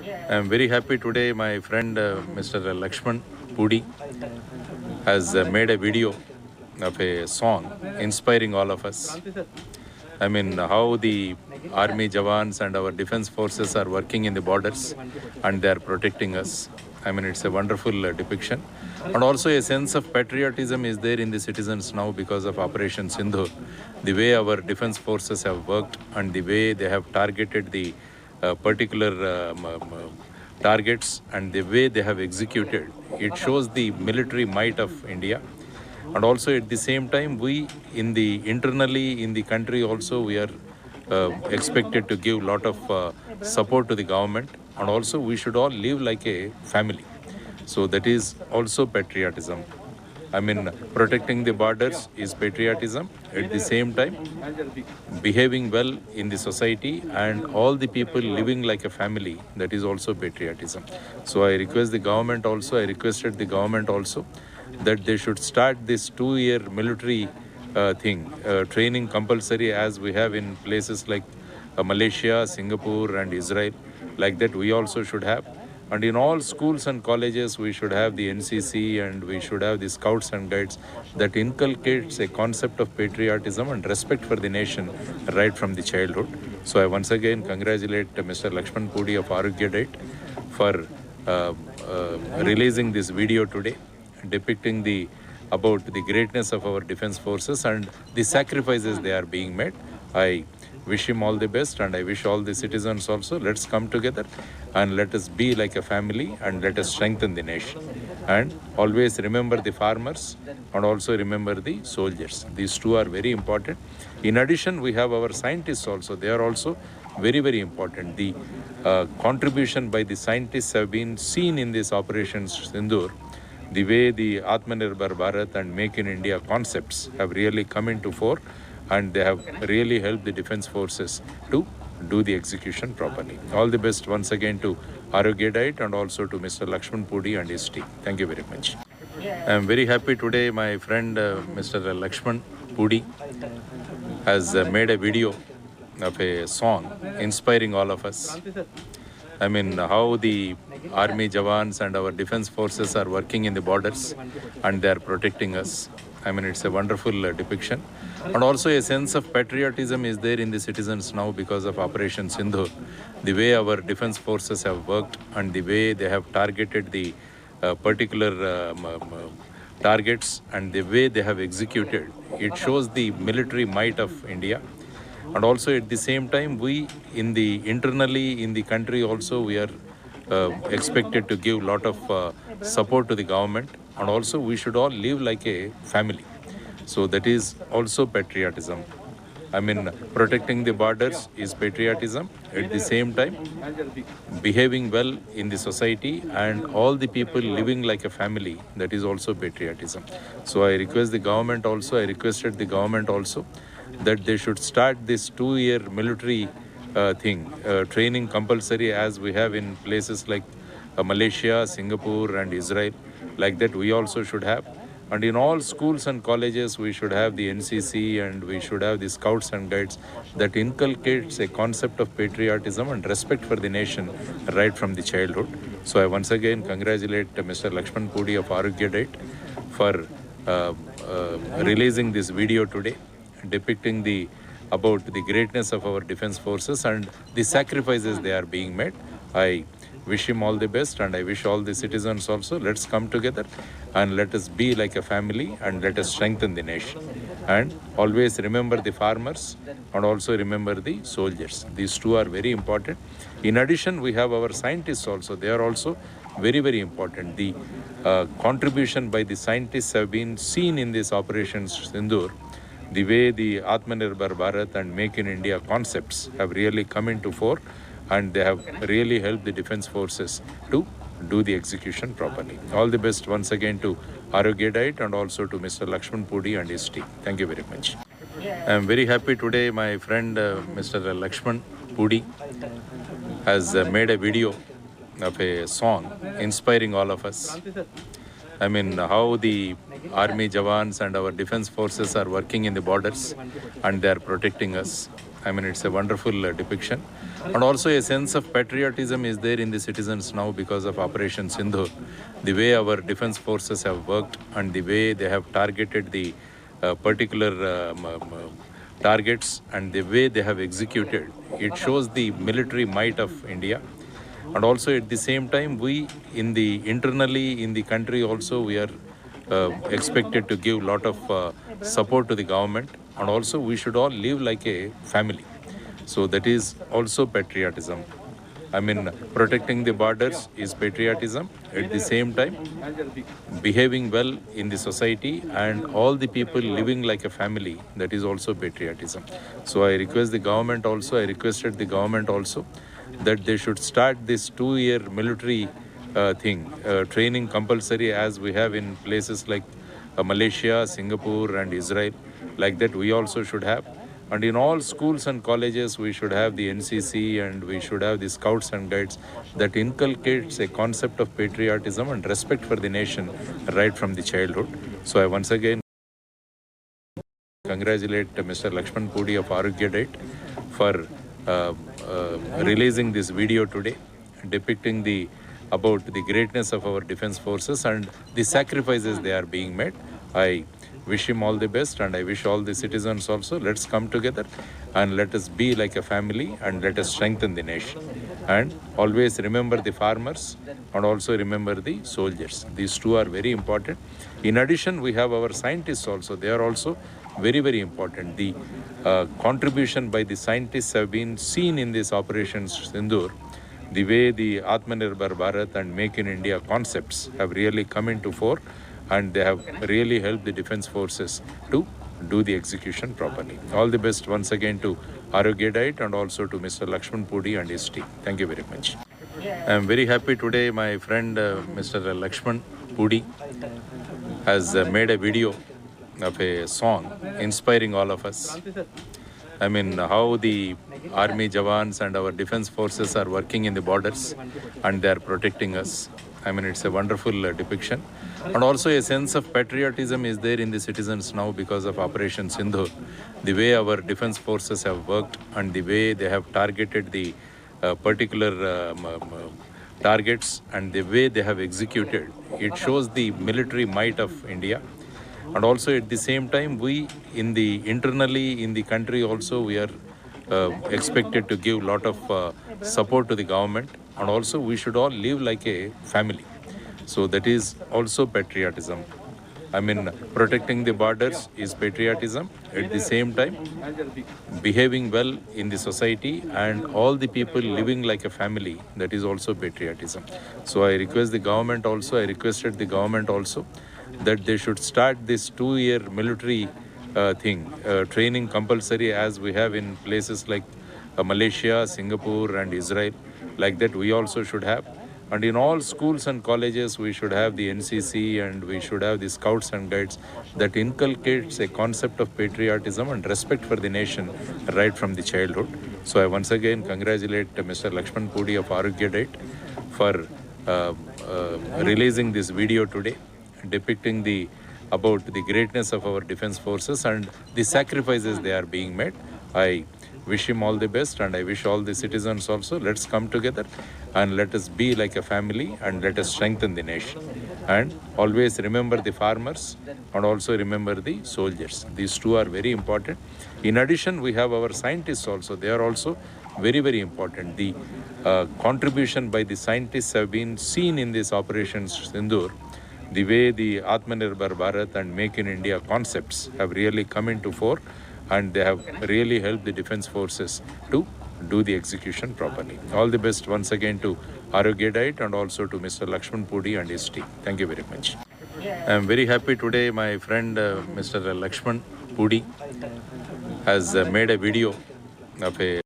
I am very happy today. My friend Mr. Lakshman Pudi has made a video of a song inspiring all of us. I mean, how the army jawans and our defense forces are working in the borders and they are protecting us. I mean, it's a wonderful depiction. And also a sense of patriotism is there in the citizens now because of Operation Sindhu. The way our defense forces have worked and the way they have targeted the particular targets and the way they have executed, it shows the military might of India. And also at the same time, we internally in the country also we are expected to give lot of support to the government, and also we should all live like a family. So that is also patriotism. I mean, protecting the borders is patriotism. At the same time, behaving well in the society and all the people living like a family, that is also patriotism. So I requested the government also that they should start this 2-year military training compulsory as we have in places like Malaysia, Singapore and Israel. Like that we also should have. And in all schools and colleges, we should have the NCC and we should have the scouts and guides that inculcates a concept of patriotism and respect for the nation right from the childhood. So I once again congratulate Mr. Lakshman Pudi of Arogya Diet for releasing this video today, depicting about the greatness of our defense forces and the sacrifices they are being made. I wish him all the best and I wish all the citizens also, let's come together and let us be like a family and let us strengthen the nation. And always remember the farmers and also remember the soldiers. These two are very important. In addition, we have our scientists also. They are also very, very important. The contribution by the scientists have been seen in this Operation Sindoor. The way the Atmanirbhar Bharat and Make in India concepts have really come into fore, and they have really helped the defense forces to do the execution properly. All the best once again to Arogya Diet and also to Mr. Lakshman Pudi and his team. Thank you very much. I am very happy today. My friend Mr. Lakshman Pudi has made a video of a song inspiring all of us. I mean, how the army jawans and our defense forces are working in the borders and they are protecting us. I mean, it's a wonderful depiction. And also a sense of patriotism is there in the citizens now because of Operation Sindhu. The way our defense forces have worked and the way they have targeted the particular targets and the way they have executed, it shows the military might of India. And also at the same time, we internally in the country also we are expected to give lot of support to the government, and also we should all live like a family. So that is also patriotism. I mean, protecting the borders is patriotism. At the same time, behaving well in the society and all the people living like a family, that is also patriotism. So I requested the government also that they should start this 2-year military training compulsory as we have in places like Malaysia, Singapore and Israel. Like that we also should have. And in all schools and colleges, we should have the NCC and we should have the scouts and guides that inculcates a concept of patriotism and respect for the nation right from the childhood. So I once again congratulate Mr. Lakshman Pudi of Arogya Diet for releasing this video today, depicting about the greatness of our defense forces and the sacrifices they are being made. I wish him all the best and I wish all the citizens also, let's come together and let us be like a family and let us strengthen the nation. And always remember the farmers and also remember the soldiers. These two are very important. In addition, we have our scientists also. They are also very, very important. The contribution by the scientists have been seen in this Operation Sindoor. The way the Atmanirbhar Bharat and Make in India concepts have really come into fore, and they have really helped the defense forces to do the execution properly. All the best once again to Arogya Diet and also to Mr. Lakshman Pudi and his team. Thank you very much. I am very happy today. My friend Mr. Lakshman Pudi has made a video of a song inspiring all of us. I mean, how the army jawans and our defense forces are working in the borders and they are protecting us. I mean, it's a wonderful depiction. And also a sense of patriotism is there in the citizens now because of Operation Sindhu. The way our defense forces have worked and the way they have targeted the particular targets and the way they have executed, it shows the military might of India. And also at the same time, we internally in the country also we are expected to give lot of support to the government, and also we should all live like a family. So that is also patriotism. I mean, protecting the borders is patriotism. At the same time, behaving well in the society and all the people living like a family, that is also patriotism. So I requested the government also that they should start this 2-year military training compulsory as we have in places like Malaysia, Singapore and Israel. Like that we also should have. And in all schools and colleges, we should have the NCC and we should have the Scouts and Guides that inculcates a concept of patriotism and respect for the nation right from the childhood. So I once again congratulate Mr. Lakshman Pudi of Arogya Diet for releasing this video today depicting about the greatness of our defense forces and the sacrifices they are being made. I wish him all the best and I wish all the citizens also, let's come together and let us be like a family and let us strengthen the nation. And always remember the farmers and also remember the soldiers. These two are very important. In addition, we have our scientists also. They are also very, very important. The contribution by the scientists have been seen in this Operation Sindoor. The way the Atmanirbhar Bharat and Make in India concepts have really come into fore, and they have really helped the defense forces to do the execution properly. All the best once again to Arogya Diet and also to Mr. Lakshman Pudi and his team. Thank you very much. I am very happy today my friend Mr. Lakshman Pudi has made a video of a song inspiring all of us. I mean, how the army jawans and our defense forces are working in the borders and they are protecting us. I mean, it's a wonderful depiction. And also a sense of patriotism is there in the citizens now because of Operation Sindhu. The way our defense forces have worked and the way they have targeted the particular targets and the way they have executed, it shows the military might of India. And also at the same time, we internally in the country also we are expected to give lot of support to the government, and also we should all live like a family. So that is also patriotism. I mean, protecting the borders is patriotism. At the same time, behaving well in the society and all the people living like a family, that is also patriotism. So I requested the government also that they should start this 2-year military training compulsory as we have in places like Malaysia, Singapore and Israel. Like that we also should have. And in all schools and colleges, we should have the NCC and we should have the Scouts and Guides that inculcates a concept of patriotism and respect for the nation right from the childhood. So I once again congratulate Mr. Lakshman Pudi of Arogya Diet for releasing this video today depicting about the greatness of our defense forces and the sacrifices they are being made. I wish him all the best and I wish all the citizens also, let's come together and let us be like a family and let us strengthen the nation. And always remember the farmers and also remember the soldiers. These two are very important. In addition, we have our scientists also. They are also very, very important. The contribution by the scientists have been seen in this Operation Sindoor. The way the Atmanirbhar Bharat and Make in India concepts have really come into fore, and they have really helped the defense forces to do the execution properly. All the best once again to Arogya Diet and also to Mr. Lakshman Pudi and his team. Thank you very much. I am very happy today my friend Mr. Lakshman Pudi has made a video of a